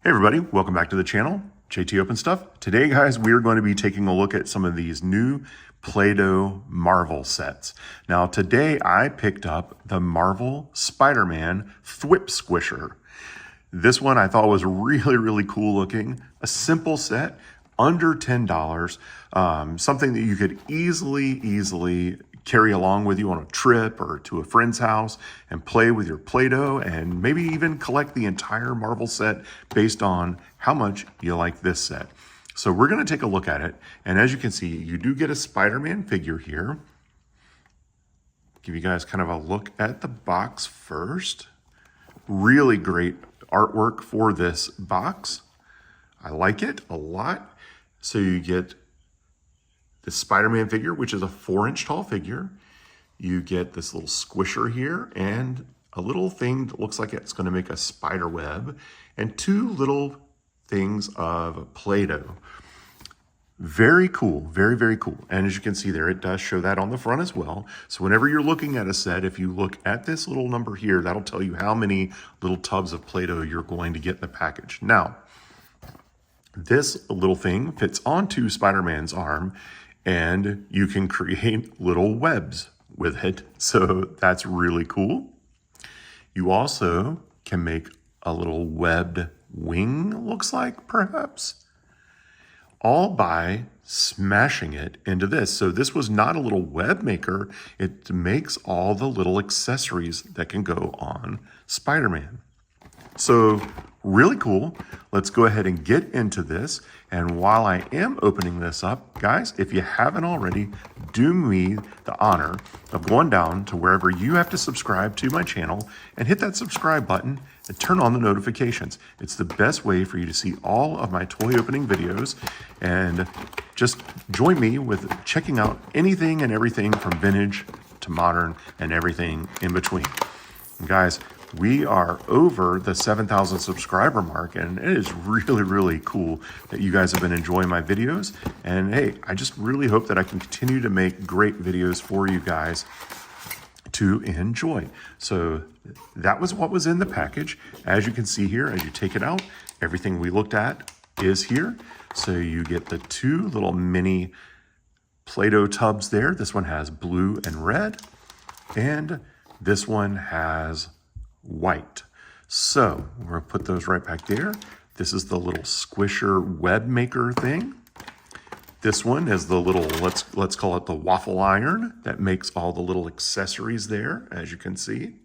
Hey everybody, welcome back to the channel, JT Open Stuff. Today guys, we are going to be taking a look at some of these new Play-Doh Marvel sets. Now today I picked up the Marvel Spider-Man Thwip Squisher. This one I thought was really cool looking. A simple set, under $10, something that you could easily carry along with you on a trip or to a friend's house and play with your Play-Doh and maybe even collect the entire Marvel set based on how much you like this set. So we're going to take a look at it. And as you can see, you do get a Spider-Man figure here. Give you guys kind of a look at the box first. Really great artwork for this box. I like it a lot. So you get the Spider-Man figure, which is a 4-inch tall figure. You get this little squisher here and a little thing that looks like it's going to make a spider web and two little things of Play-Doh. Very cool, very cool. And as you can see there, it does show that on the front as well. So whenever you're looking at a set, if you look at this little number here, that'll tell you how many little tubs of Play-Doh you're going to get in the package. Now, this little thing fits onto Spider-Man's arm and you can create little webs with it. So that's really cool. You also can make a little webbed wing, looks like perhaps, all by smashing it into this. So this was not a little web maker. It makes all the little accessories that can go on Spider-Man. So really cool. Let's go ahead and get into this. And while I am opening this up, guys, if you haven't already, do me the honor of going down to wherever you have to subscribe to my channel and hit that subscribe button and turn on the notifications. It's the best way for you to see all of my toy opening videos, and just join me with checking out anything and everything from vintage to modern and everything in between. And guys, we are over the 7,000 subscriber mark, and it is really cool that you guys have been enjoying my videos. And hey, I just really hope that I can continue to make great videos for you guys to enjoy. So that was what was in the package. As you can see here, as you take it out, everything we looked at is here. So you get the two little mini Play-Doh tubs there. This one has blue and red, and this one has white. So we're gonna put those right back there. This is the little squisher web maker thing. This one is the little, let's call it the waffle iron that makes all the little accessories there, as you can see.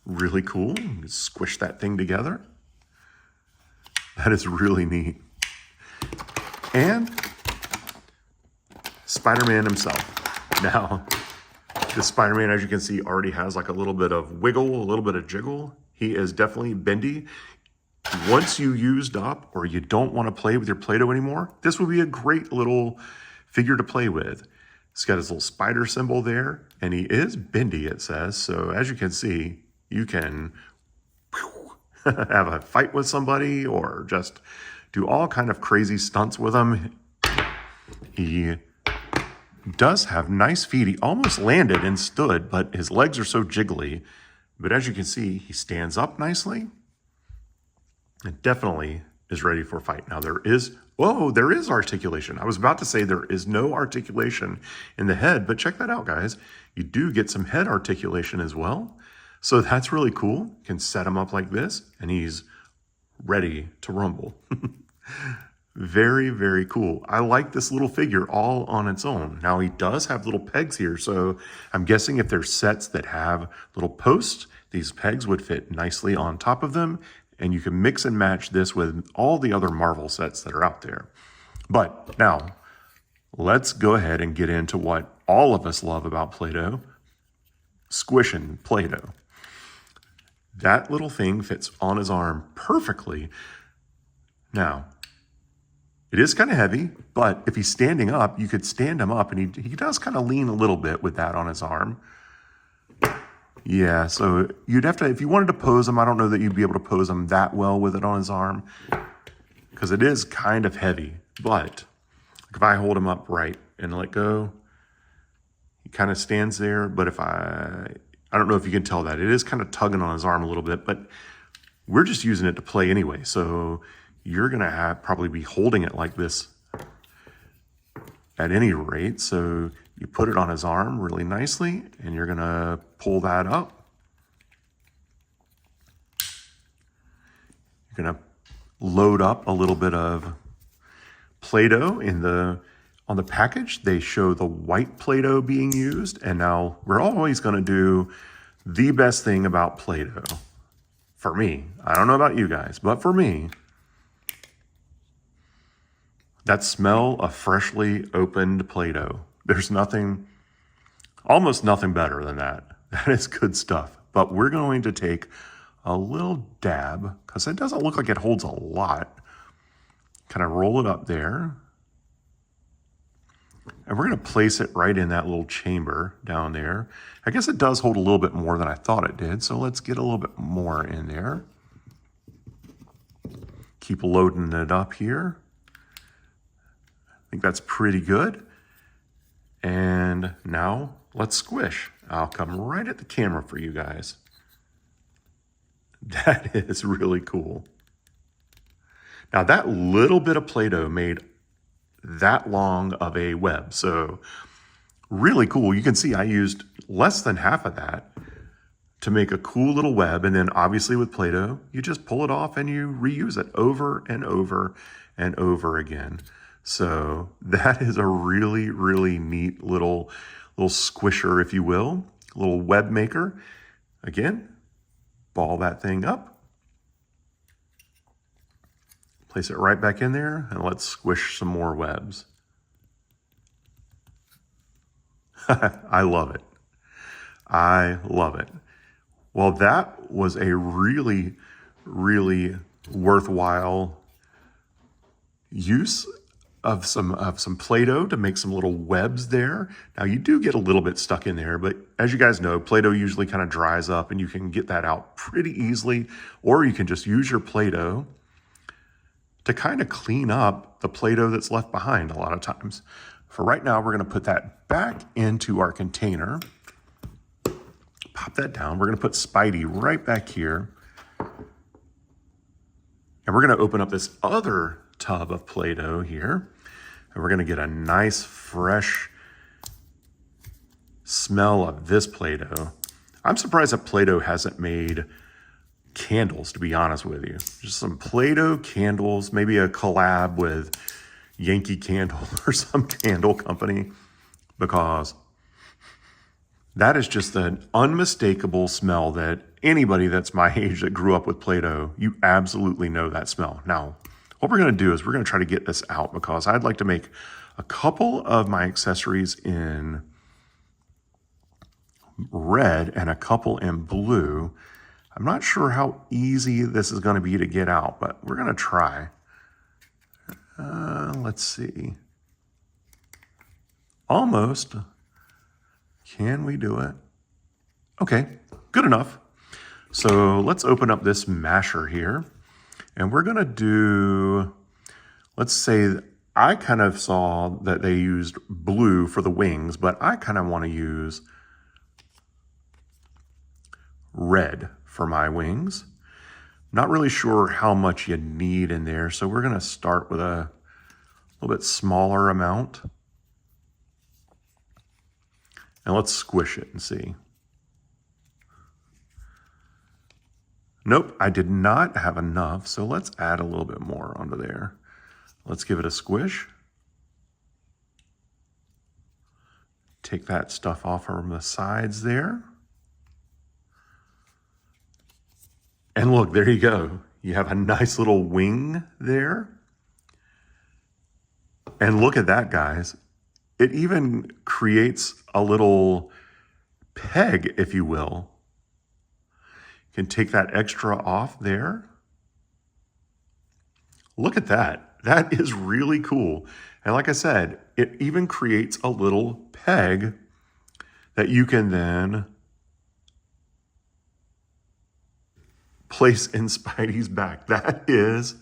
Really cool. You can squish that thing together. That is really neat. And Spider-Man himself. Now, the Spider-Man, as you can see, already has like a little bit of wiggle, a little bit of jiggle. He is definitely bendy. Once you used up or you don't want to play with your Play-Doh anymore, this would be a great little figure to play with. He's got his little spider symbol there, and he is bendy, it says. So as you can see, you can have a fight with somebody or just do all kind of crazy stunts with him. He does have nice feet. He almost landed and stood, but his legs are so jiggly. But as you can see, he stands up nicely and definitely is ready for a fight. Now there is articulation. I was about to say there is no articulation in the head, but check that out, guys. You do get some head articulation as well. So that's really cool. You can set him up like this and he's ready to rumble. Very cool. I like this little figure all on its own. Now he does have little pegs here, so I'm guessing if there's sets that have little posts, these pegs would fit nicely on top of them, and you can mix and match this with all the other Marvel sets that are out there. But now, let's go ahead and get into what all of us love about Play-Doh, squishing Play-Doh. That little thing fits on his arm perfectly. Now, it is kind of heavy, but if he's standing up, you could stand him up, and he does kind of lean a little bit with that on his arm. Yeah, so you'd have to, if you wanted to pose him, I don't know that you'd be able to pose him that well with it on his arm because it is kind of heavy. But if I hold him up right and let go, he kind of stands there. But if I don't know if you can tell that. It is kind of tugging on his arm a little bit, but we're just using it to play anyway. So you're gonna probably be holding it like this at any rate. So you put it on his arm really nicely, and you're gonna pull that up. You're gonna load up a little bit of Play-Doh on the package. They show the white Play-Doh being used, and now we're always gonna do the best thing about Play-Doh. For me, I don't know about you guys, but for me, that smell of freshly opened Play-Doh. There's almost nothing better than that. That is good stuff. But we're going to take a little dab, because it doesn't look like it holds a lot. Kind of roll it up there. And we're going to place it right in that little chamber down there. I guess it does hold a little bit more than I thought it did, so let's get a little bit more in there. Keep loading it up here. I think that's pretty good. And now let's squish. I'll come right at the camera for you guys. That is really cool. Now that little bit of Play-Doh made that long of a web. So really cool. You can see I used less than half of that to make a cool little web. And then obviously with Play-Doh, you just pull it off and you reuse it over and over and over again. So that is a really, really neat little squisher, if you will, little web maker. Again, ball that thing up, place it right back in there, and let's squish some more webs. I love it. I love it. Well, that was a really, really worthwhile use of some Play-Doh to make some little webs there. Now you do get a little bit stuck in there, but as you guys know, Play-Doh usually kind of dries up and you can get that out pretty easily, or you can just use your Play-Doh to kind of clean up the Play-Doh that's left behind a lot of times. For right now, we're gonna put that back into our container. Pop that down. We're gonna put Spidey right back here. And we're gonna open up this other tub of Play-Doh here. And we're gonna get a nice fresh smell of this Play-Doh. I'm surprised that Play-Doh hasn't made candles, to be honest with you. Just some Play-Doh candles, maybe a collab with Yankee Candle or some candle company, because that is just an unmistakable smell that anybody that's my age that grew up with Play-Doh, you absolutely know that smell. Now, what we're gonna do is we're gonna try to get this out, because I'd like to make a couple of my accessories in red and a couple in blue. I'm not sure how easy this is gonna be to get out, but we're gonna try. Let's see. Almost. Can we do it? Okay, good enough. So let's open up this masher here. And we're gonna do, let's say, I kind of saw that they used blue for the wings, but I kind of wanna use red for my wings. Not really sure how much you need in there, so we're gonna start with a little bit smaller amount. And let's squish it and see. Nope, I did not have enough, so let's add a little bit more onto there. Let's give it a squish. Take that stuff off from the sides there. And look, there you go. You have a nice little wing there. And look at that, guys. It even creates a little peg, if you will. You can take that extra off there. Look at that. That is really cool. And like I said, it even creates a little peg that you can then place in Spidey's back. That is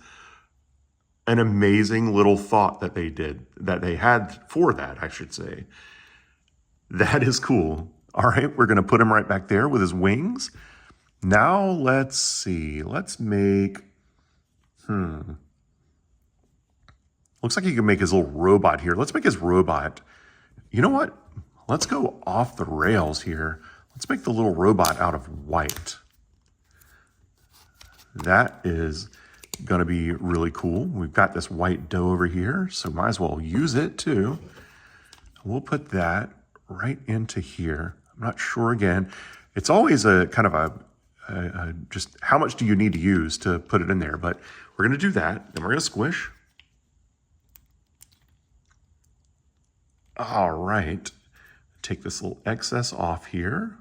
an amazing little thought that they did, that they had for that, I should say. That is cool. All right, we're gonna put him right back there with his wings. Now let's see. Let's make, looks like you can make his little robot here. Let's make his robot. You know what? Let's go off the rails here. Let's make the little robot out of white. That is going to be really cool. We've got this white dough over here, so might as well use it too. We'll put that right into here. I'm not sure again. It's always a kind of a just how much do you need to use to put it in there, but we're going to do that. Then we're going to squish. All right. Take this little excess off here.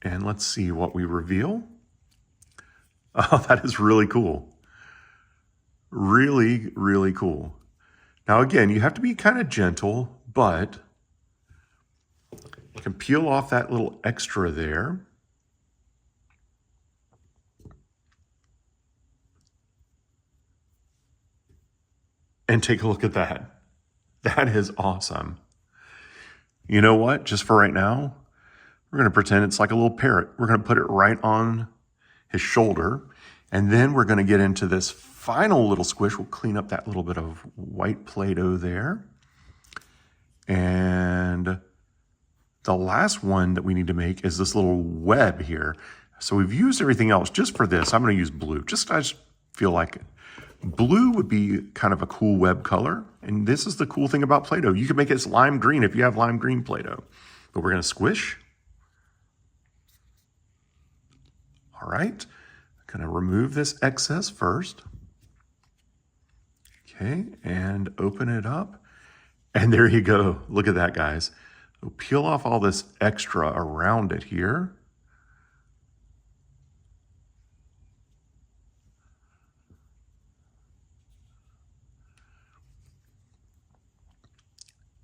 And let's see what we reveal. Oh, that is really cool. Really, really cool. Now, again, you have to be kind of gentle, but you can peel off that little extra there. And take a look at that. That is awesome. You know what? Just for right now, we're going to pretend it's like a little parrot. We're going to put it right on his shoulder. And then we're going to get into this final little squish. We'll clean up that little bit of white Play-Doh there. And the last one that we need to make is this little web here. So we've used everything else. Just for this, I'm going to use blue. I just feel like it. Blue would be kind of a cool web color. And this is the cool thing about Play-Doh. You can make it lime green if you have lime green Play-Doh. But we're going to squish. All right. I'm going to remove this excess first. Okay. And open it up. And there you go. Look at that, guys. We'll peel off all this extra around it here.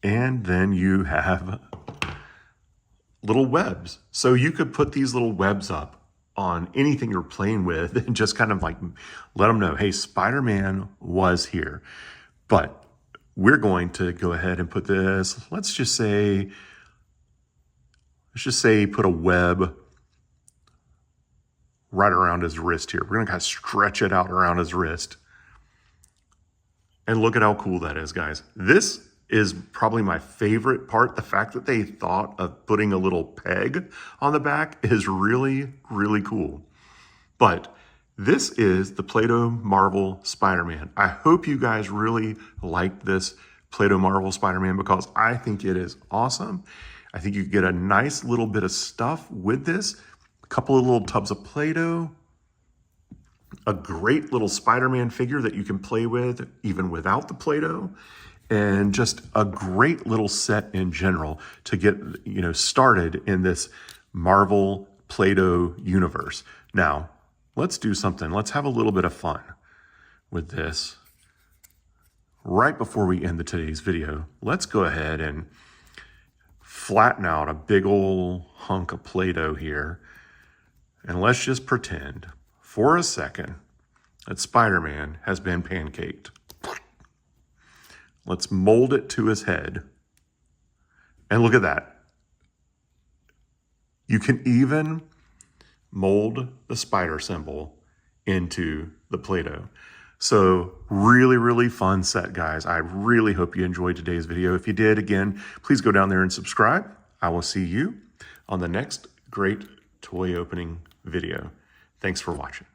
And then you have little webs. So you could put these little webs up on anything you're playing with and just kind of like let them know, hey, Spider-Man was here. But we're going to go ahead and put this, let's just say put a web right around his wrist here. We're gonna kind of stretch it out around his wrist. And look at how cool that is, guys. This is probably my favorite part. The fact that they thought of putting a little peg on the back is really, really cool. But this is the Play-Doh Marvel Spider-Man. I hope you guys really liked this Play-Doh Marvel Spider-Man because I think it is awesome. I think you get a nice little bit of stuff with this. A couple of little tubs of Play-Doh. A great little Spider-Man figure that you can play with even without the Play-Doh. And just a great little set in general to get, started in this Marvel Play-Doh universe. Now, let's do something. Let's have a little bit of fun with this. Right before we end today's video, let's go ahead and flatten out a big old hunk of Play-Doh here. And let's just pretend for a second that Spider-Man has been pancaked. Let's mold it to his head. And look at that. You can even mold the spider symbol into the Play-Doh. So really, really fun set, guys. I really hope you enjoyed today's video. If you did, again, please go down there and subscribe. I will see you on the next great toy opening video. Thanks for watching.